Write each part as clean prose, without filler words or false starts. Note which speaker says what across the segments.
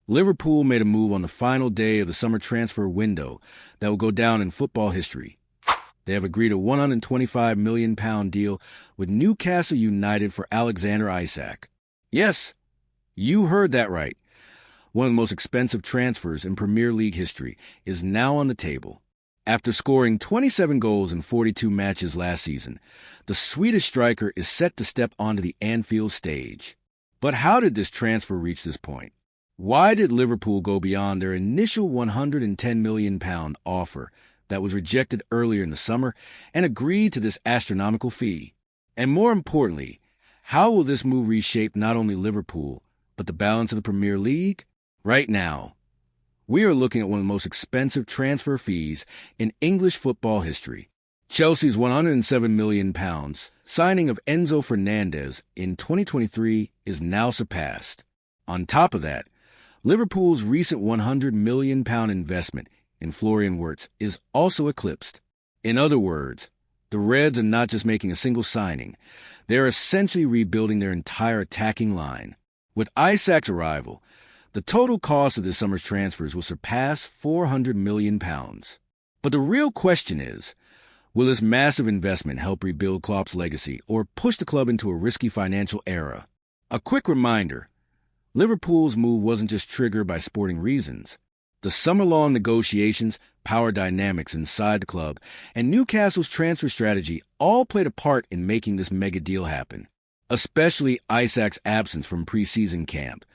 Speaker 1: Liverpool made a move on the final day of the summer transfer window that will go down in football history. They have agreed a £125 million deal with Newcastle United for Alexander Isak. Yes, you heard that right. One of the most expensive transfers in Premier League history is now on the table. After scoring 27 goals in 42 matches last season, the Swedish striker is set to step onto the Anfield stage. But how did this transfer reach this point? Why did Liverpool go beyond their initial £110 million offer that was rejected earlier in the summer and agree to this astronomical fee? And more importantly, how will this move reshape not only Liverpool, but the balance of the Premier League? Right now, we are looking at one of the most expensive transfer fees in English football history. Chelsea's £107 million signing of Enzo Fernandez in 2023 is now surpassed. On top of that, Liverpool's recent £100 million investment in Florian Wirtz is also eclipsed. In other words, the Reds are not just making a single signing, they are essentially rebuilding their entire attacking line. With Isak's arrival, the total cost of this summer's transfers will surpass £400 million. But the real question is, will this massive investment help rebuild Klopp's legacy or push the club into a risky financial era? A quick reminder, Liverpool's move wasn't just triggered by sporting reasons. The summer-long negotiations, power dynamics inside the club, and Newcastle's transfer strategy all played a part in making this mega deal happen, especially Isak's absence from preseason camp,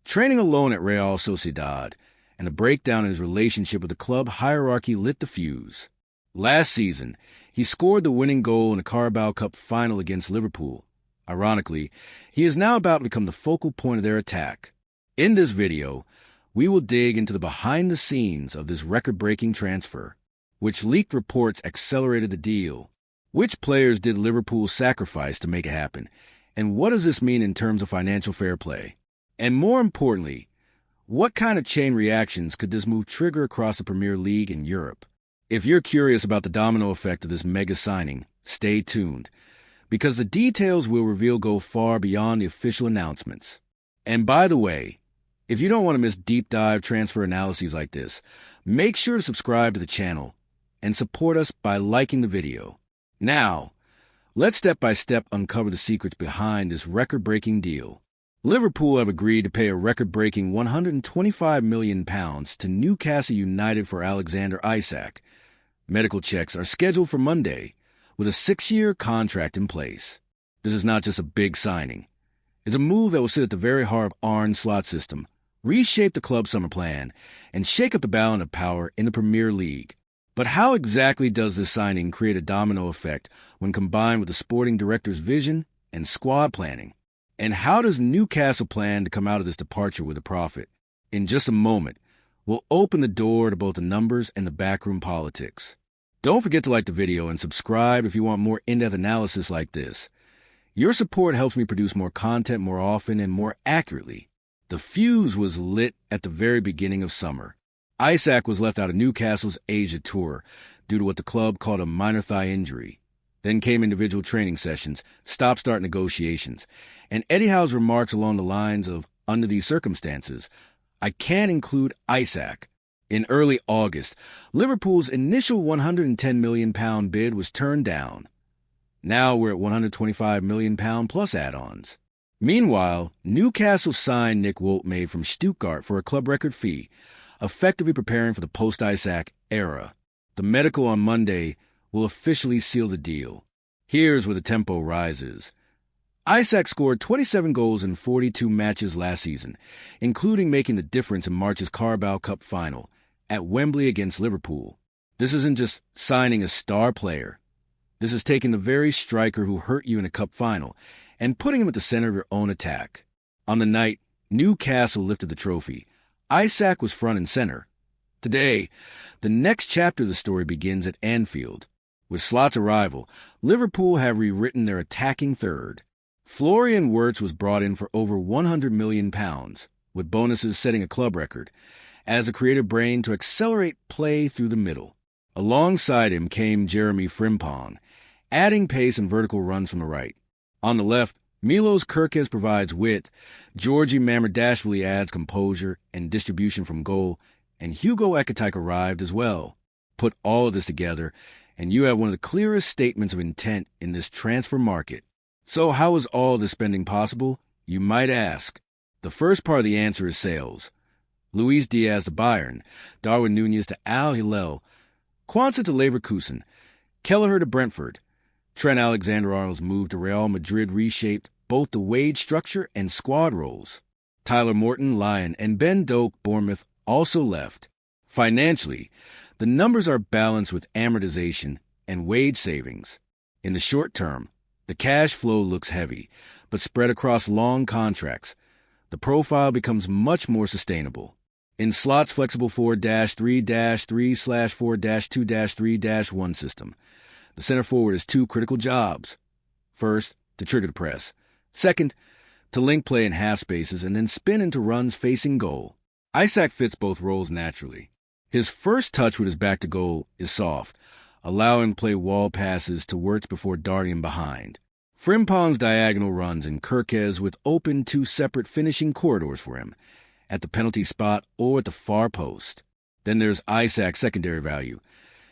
Speaker 1: training alone at Real Sociedad, and a breakdown in his relationship with the club hierarchy lit the fuse. Last season, he scored the winning goal in the Carabao Cup final against Liverpool. Ironically, he is now about to become the focal point of their attack. In this video, we will dig into the behind-the-scenes of this record-breaking transfer, which leaked reports accelerated the deal. Which players did Liverpool sacrifice to make it happen? And what does this mean in terms of financial fair play? And more importantly, what kind of chain reactions could this move trigger across the Premier League and Europe? If you're curious about the domino effect of this mega signing, stay tuned, because the details we'll reveal go far beyond the official announcements. And by the way, if you don't want to miss deep dive transfer analyses like this, make sure to subscribe to the channel and support us by liking the video. Now, let's step by step uncover the secrets behind this record-breaking deal. Liverpool have agreed to pay a record-breaking £125 million to Newcastle United for Alexander Isak. Medical checks are scheduled for Monday, with a 6-year contract in place. This is not just a big signing. It's a move that will sit at the very heart of Arne Slot's system, reshape the club's summer plan, and shake up the balance of power in the Premier League. But how exactly does this signing create a domino effect when combined with the sporting director's vision and squad planning? And how does Newcastle plan to come out of this departure with a profit? In just a moment, we'll open the door to both the numbers and the backroom politics. Don't forget to like the video and subscribe if you want more in-depth analysis like this. Your support helps me produce more content more often and more accurately. The fuse was lit at the very beginning of summer. Isak was left out of Newcastle's Asia tour due to what the club called a minor thigh injury. Then came individual training sessions, stop-start negotiations, and Eddie Howe's remarks along the lines of, under these circumstances, I can't include Isak. In early August, Liverpool's initial £110 million bid was turned down. Now we're at £125 million plus add-ons. Meanwhile, Newcastle signed Nick Woltmade from Stuttgart for a club record fee, effectively preparing for the post-Isak era. The medical on Monday will officially seal the deal. Here's where the tempo rises. Isak scored 27 goals in 42 matches last season, including making the difference in March's Carabao Cup final at Wembley against Liverpool. This isn't just signing a star player. This is taking the very striker who hurt you in a cup final and putting him at the center of your own attack. On the night Newcastle lifted the trophy, Isak was front and center. Today, the next chapter of the story begins at Anfield. With Slot's arrival, Liverpool have rewritten their attacking third. Florian Wirtz was brought in for over £100 million, with bonuses setting a club record, as a creative brain to accelerate play through the middle. Alongside him came Jeremie Frimpong, adding pace and vertical runs from the right. On the left, Milos Kerkez provides wit, Georgi Mamardashvili adds composure and distribution from goal, and Hugo Ekitike arrived as well. Put all of this together, and you have one of the clearest statements of intent in this transfer market. So how is all this spending possible? You might ask. The first part of the answer is sales. Luis Diaz to Bayern, Darwin Nunez to Al Hilal, Quansah to Leverkusen, Kelleher to Brentford. Trent Alexander-Arnold's move to Real Madrid reshaped both the wage structure and squad roles. Tyler Morton, Lyon, and Ben Doak, Bournemouth, also left. Financially, the numbers are balanced with amortization and wage savings. In the short term, the cash flow looks heavy, but spread across long contracts, the profile becomes much more sustainable. In Slot's flexible 4-3-3/4-2-3-1 system, the center forward has two critical jobs. First, to trigger the press. Second, to link play in half spaces and then spin into runs facing goal. Isak fits both roles naturally. His first touch with his back to goal is soft, allowing him to play wall passes to Wirtz before darting him behind. Frimpong's diagonal runs in Kerkez with open two separate finishing corridors for him, at the penalty spot or at the far post. Then there's Isak's secondary value.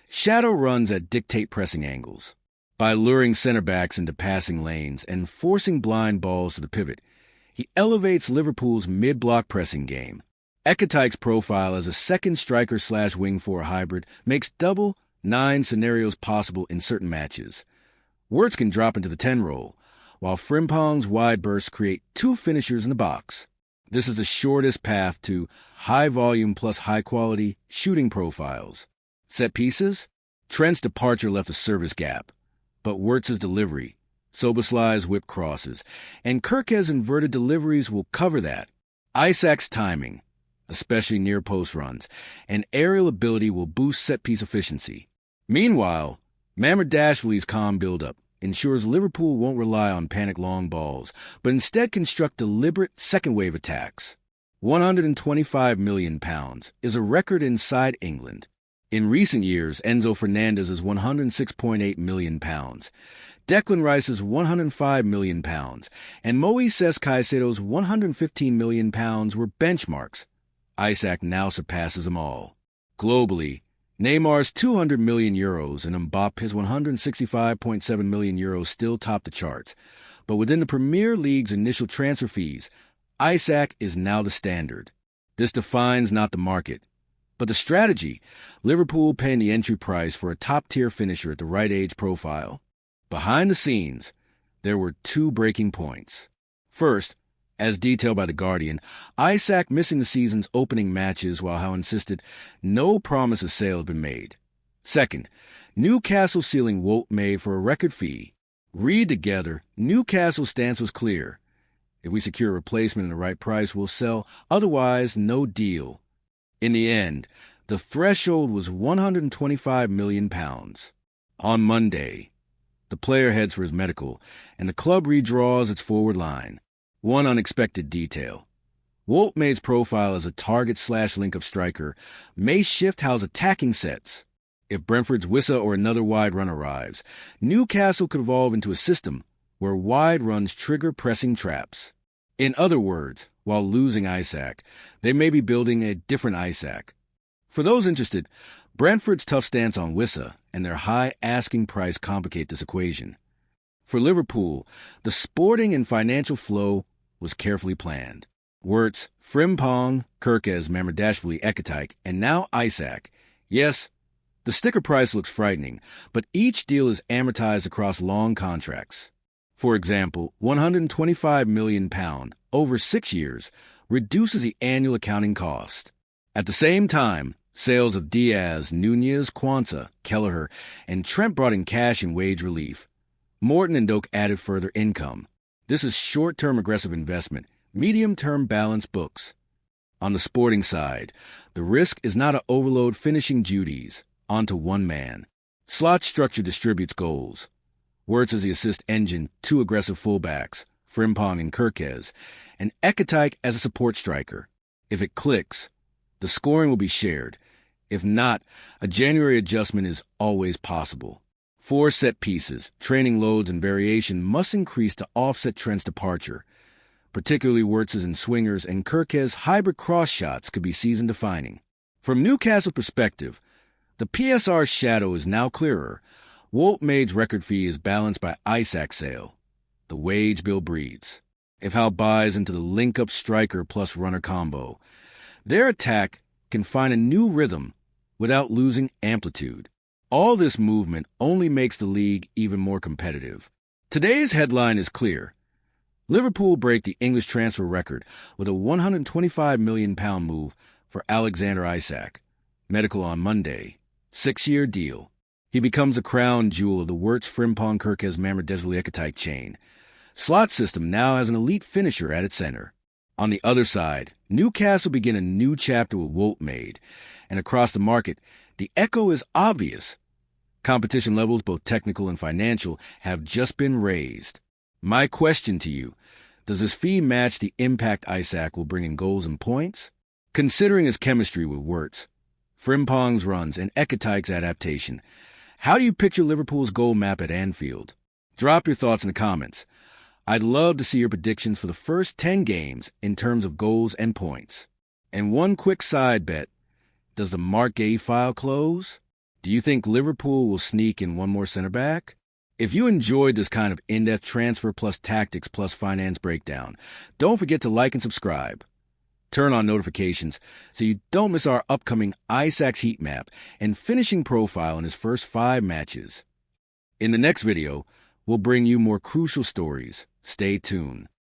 Speaker 1: Shadow runs that dictate pressing angles. By luring center backs into passing lanes and forcing blind balls to the pivot, he elevates Liverpool's mid-block pressing game. Ekitike's profile as a second striker/wing four hybrid makes double 9 scenarios possible in certain matches. Wirtz can drop into the 10 role, while Frimpong's wide bursts create two finishers in the box. This is the shortest path to high volume plus high quality shooting profiles. Set pieces? Trent's departure left a service gap, but Wirtz's delivery, Soboslai's whip crosses, and Kerkez's inverted deliveries will cover that. Isak's timing, especially near post runs, and aerial ability will boost set-piece efficiency. Meanwhile, Mamardashvili's calm build-up ensures Liverpool won't rely on panic long balls, but instead construct deliberate second-wave attacks. £125 million is a record inside England. In recent years, Enzo Fernandez's £106.8 million, Declan Rice's £105 million, and Moises Caicedo's £115 million were benchmarks. Isak now surpasses them all. Globally, Neymar's €200 million and Mbappe's €165.7 million still top the charts, but within the Premier League's initial transfer fees, Isak is now the standard. This defines not the market, but the strategy. Liverpool paying the entry price for a top-tier finisher at the right age profile. Behind the scenes, there were two breaking points. First, as detailed by The Guardian, Isak missing the season's opening matches while Howe insisted no promise of sale had been made. Second, Newcastle sealing Wout made for a record fee. Read together, Newcastle's stance was clear. If we secure a replacement at the right price, we'll sell. Otherwise, no deal. In the end, the threshold was £125 million. On Monday, the player heads for his medical, and the club redraws its forward line. One unexpected detail. Wout's profile as a target/link-up striker may shift Howe's attacking sets. If Brentford's Wissa or another wide run arrives, Newcastle could evolve into a system where wide runs trigger pressing traps. In other words, while losing Isak, they may be building a different Isak. For those interested, Brentford's tough stance on Wissa and their high asking price complicate this equation. For Liverpool, the sporting and financial flow was carefully planned. Wirtz, Frimpong, Kerkez, Mamardashvili, Ekitike, and now Isak. Yes, the sticker price looks frightening, but each deal is amortized across long contracts. For example, £125 million over 6 years reduces the annual accounting cost. At the same time, sales of Diaz, Nunez, Quansah, Kelleher, and Trent brought in cash and wage relief. Morton and Doak added further income. This is short-term aggressive investment, medium-term balanced books. On the sporting side, the risk is not to overload finishing duties onto one man. Slot structure distributes goals. Wirtz is the assist engine, two aggressive fullbacks, Frimpong and Kerkez, and Ekitike as a support striker. If it clicks, the scoring will be shared. If not, a January adjustment is always possible. 4 set pieces, training loads, and variation must increase to offset Trent's departure. Particularly Wirtz's and swingers and Kirke's hybrid cross shots could be season-defining. From Newcastle's perspective, the PSR shadow is now clearer. Wout-Maid's record fee is balanced by Isak's sale. The wage bill breeds. If Howe buys into the link-up striker plus runner combo, their attack can find a new rhythm without losing amplitude. All this movement only makes the league even more competitive. Today's headline is clear. Liverpool break the English transfer record with a £125 million move for Alexander Isak. Medical on Monday. 6-year deal. He becomes a crown jewel of the Wirtz Frimpong Kirkes Ekitike chain. Slot system now has an elite finisher at its center. On the other side, Newcastle begin a new chapter with Wout-Maid, and across the market, the echo is obvious. Competition levels, both technical and financial, have just been raised. My question to you, does this fee match the impact Isak will bring in goals and points? Considering his chemistry with Wirtz, Frimpong's runs, and Ekitike's adaptation, how do you picture Liverpool's goal map at Anfield? Drop your thoughts in the comments. I'd love to see your predictions for the first 10 games in terms of goals and points. And one quick side bet, does the Mark Gay file close? Do you think Liverpool will sneak in one more center back? If you enjoyed this kind of in-depth transfer plus tactics plus finance breakdown, don't forget to like and subscribe. Turn on notifications so you don't miss our upcoming Isak's heat map and finishing profile in his first 5 matches. In the next video, we'll bring you more crucial stories. Stay tuned.